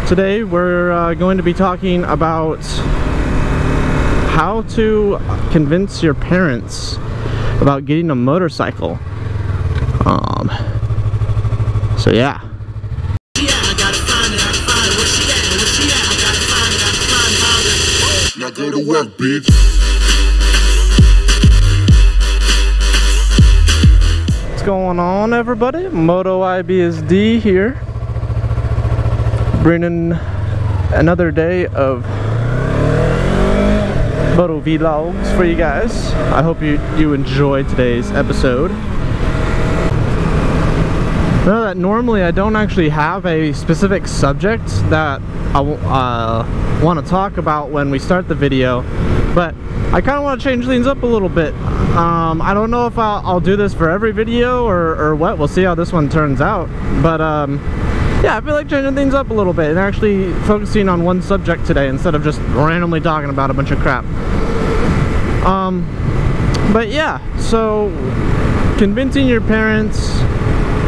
Today we're going to be talking about how to convince your parents about getting a motorcycle. So yeah. Now go to work, bitch. What's going on, everybody? Moto IBSD here, bringing another day of moto vlogs for you guys. I hope you enjoyed today's episode. Know that normally I don't actually have a specific subject that I want to talk about when we start the video, but I kind of want to change things up a little bit. I don't know if I'll do this for every video or what. We'll see how this one turns out, but yeah, I feel like changing things up a little bit and actually focusing on one subject today instead of just randomly talking about a bunch of crap. But yeah, so convincing your parents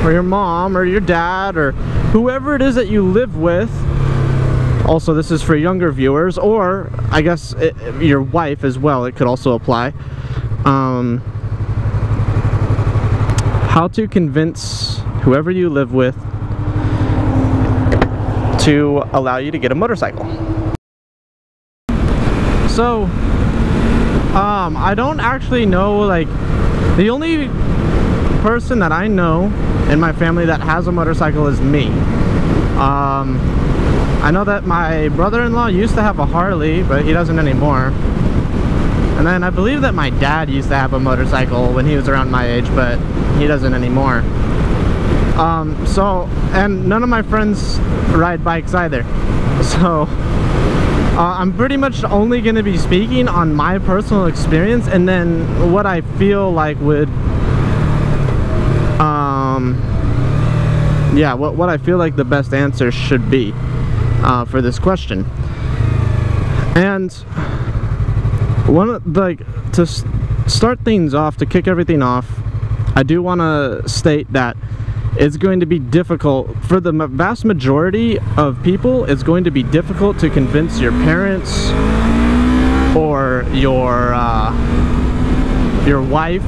or your mom or your dad or whoever it is that you live with. Also, this is for younger viewers, or I guess your wife as well, it could also apply. How to convince whoever you live with to allow you to get a motorcycle. So I don't actually know, like, the only person that I know in my family that has a motorcycle is me. I know that my brother-in-law used to have a Harley, but he doesn't anymore. And then I believe that my dad used to have a motorcycle when he was around my age, but he doesn't anymore. And none of my friends ride bikes either. So I'm pretty much only going to be speaking on my personal experience and then what I feel like would yeah, what I feel like the best answer should be for this question. And to start things off, to kick everything off, I do want to state that it's going to be difficult for the vast majority of people. It's going to be difficult to convince your parents or your wife.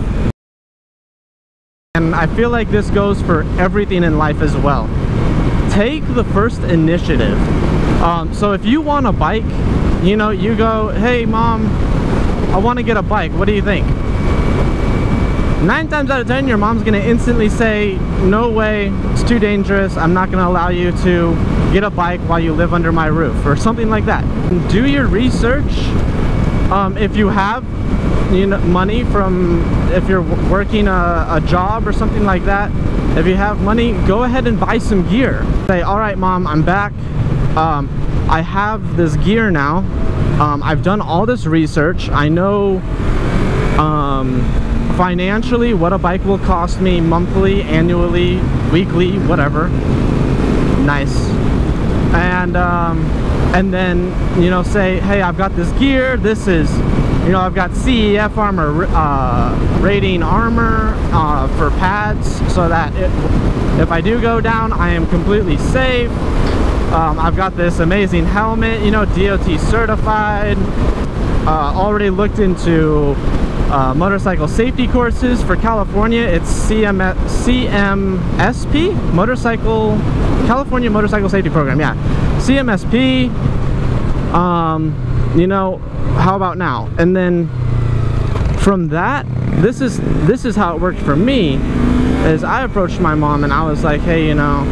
And I feel like this goes for everything in life as well. Take the first initiative. So if you want a bike, you know, you go, hey mom, I want to get a bike, what do you think? 9 times out of 10 your mom's gonna instantly say, no way, it's too dangerous, I'm not gonna allow you to get a bike while you live under my roof, or something like that. Do your research. If you have money from, if you're working a job or something like that, if you have money, go ahead and buy some gear. Say, alright mom, I'm back, I have this gear now, I've done all this research, I know financially what a bike will cost me monthly, annually, weekly, whatever. Nice. And then, you know, say, hey, I've got this gear, this is, you know, I've got CEF armor rating armor for pads, so that if I do go down, I am completely safe. I've got this amazing helmet, you know, DOT certified. Already looked into motorcycle safety courses for California. It's CMSP, California Motorcycle Safety Program, yeah. CMSP, you know, how about now? And then from that, this is how it worked for me, is I approached my mom and I was like, hey, you know,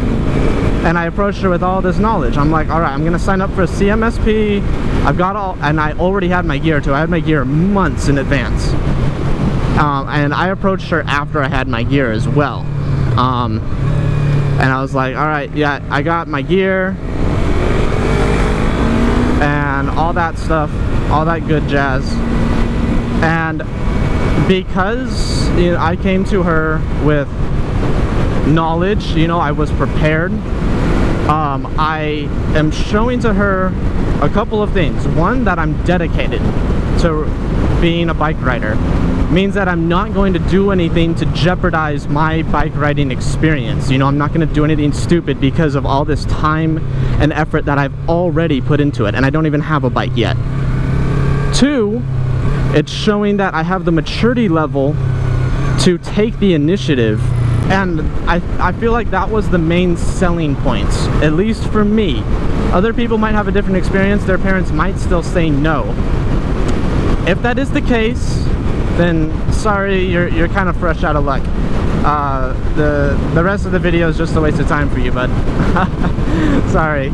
and I approached her with all this knowledge. I'm like, all right, I'm gonna sign up for CMSP. I've got all, and I already had my gear too. I had my gear months in advance. And I approached her after I had my gear as well. And I was like, all right, yeah, I got my gear and all that stuff, all that good jazz. And because, you know, I came to her with knowledge, you know, I was prepared. I am showing to her a couple of things. One, that I'm dedicated to being a bike rider. means that I'm not going to do anything to jeopardize my bike riding experience. You know, I'm not going to do anything stupid because of all this time and effort that I've already put into it, and I don't even have a bike yet. 2, it's showing that I have the maturity level to take the initiative, and I feel like that was the main selling points, at least for me. Other people might have a different experience. Their parents might still say no. If that is the case, then sorry, you're kind of fresh out of luck. The rest of the video is just a waste of time for you, bud. Sorry.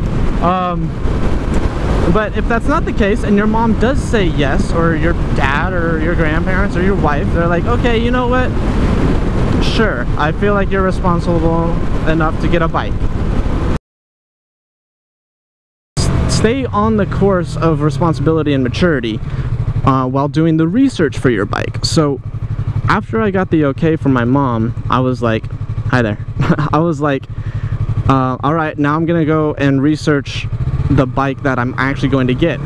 But if that's not the case and your mom does say yes, or your dad or your grandparents or your wife, they're like, okay, you know what? Sure, I feel like you're responsible enough to get a bike. Stay on the course of responsibility and maturity while doing the research for your bike. So after I got the okay from my mom, I was like, hi there. I was like, all right, now I'm gonna go and research the bike that I'm actually going to get.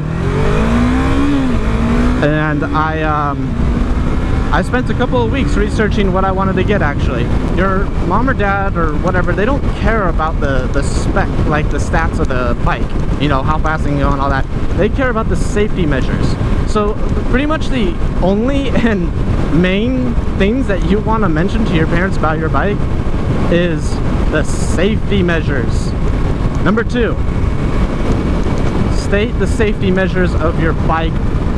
And I spent a couple of weeks researching what I wanted to get, actually. Your mom or dad or whatever, they don't care about the spec, like the stats of the bike, you know, how fast it can go and all that. They care about the safety measures. So pretty much the only and main things that you want to mention to your parents about your bike is the safety measures. Number 2, state the safety measures of your bike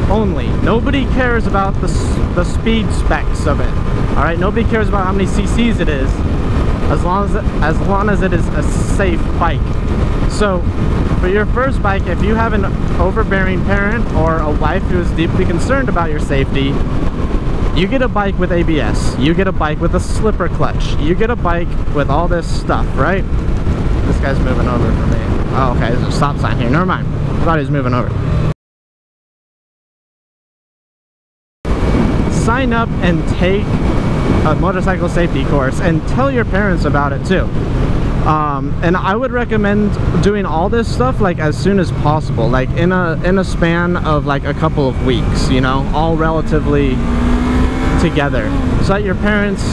only. Nobody cares about the speed specs of it. All right, nobody cares about how many cc's it is, as long as it is a safe bike. So for your first bike, if you have an overbearing parent or a wife who is deeply concerned about your safety, you get a bike with ABS, you get a bike with a slipper clutch, you get a bike with all this stuff, right? This guy's moving over for me. Oh, okay, there's a stop sign here. Never mind. I thought he was moving over. Sign up and take a motorcycle safety course and tell your parents about it too. And I would recommend doing all this stuff like as soon as possible, like in a span of like a couple of weeks, you know, all relatively together, so that your parents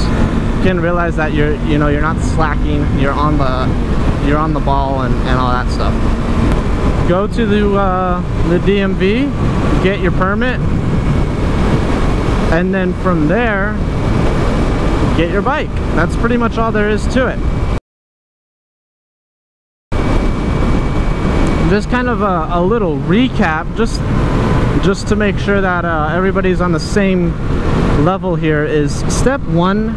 can realize that you're not slacking, you're on the ball and all that stuff. Go to the DMV, get your permit, and then from there get your bike. That's pretty much all there is to it. Just kind of a little recap, just to make sure that everybody's on the same level here, is step 1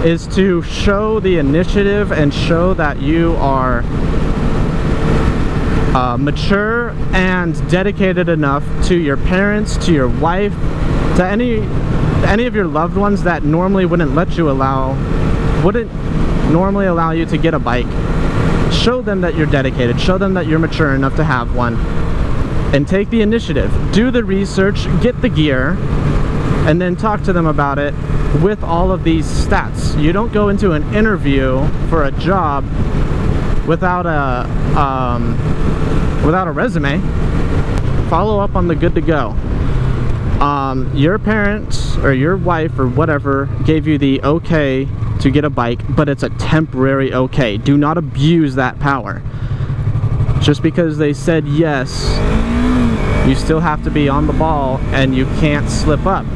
is to show the initiative and show that you are mature and dedicated enough to your parents, to your wife, to any of your loved ones that normally wouldn't normally allow you to get a bike. Show them that you're dedicated, show them that you're mature enough to have one, and take the initiative. Do the research, get the gear, and then talk to them about it with all of these stats. You don't go into an interview for a job without a resume. Follow up on the good to go. Your parents or your wife or whatever gave you the okay to get a bike, but it's a temporary okay. Do not abuse that power. Just because they said yes, you still have to be on the ball and you can't slip up.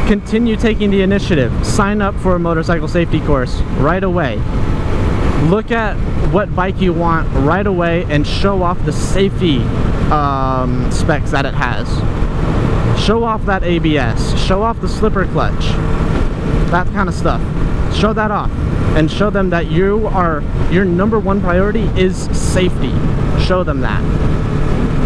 Continue taking the initiative. Sign up for a motorcycle safety course right away. Look at what bike you want right away and show off the safety specs that it has. Show off that ABS, show off the slipper clutch, that kind of stuff. Show that off and show them that your #1 priority is safety. Show them that.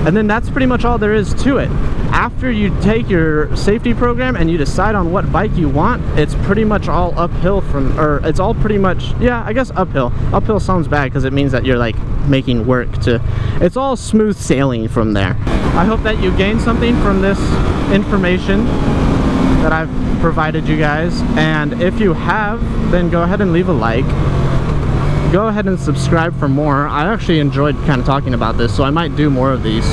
And then that's pretty much all there is to it. After you take your safety program and you decide on what bike you want, it's pretty much all uphill from, or it's all pretty much, yeah, I guess uphill. Uphill sounds bad because it means that you're like making work to, it's all smooth sailing from there. I hope that you gained something from this information that I've provided you guys, and if you have, then go ahead and leave a like. Go ahead and subscribe for more. I actually enjoyed kind of talking about this, so I might do more of these.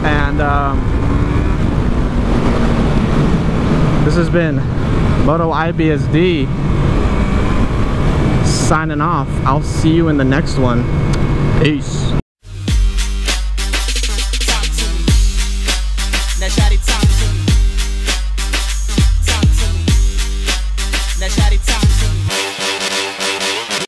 And This has been Moto IBSD signing off. I'll see you in the next one. Peace. Now shawty talk to me. Talk to me. Now shawty talk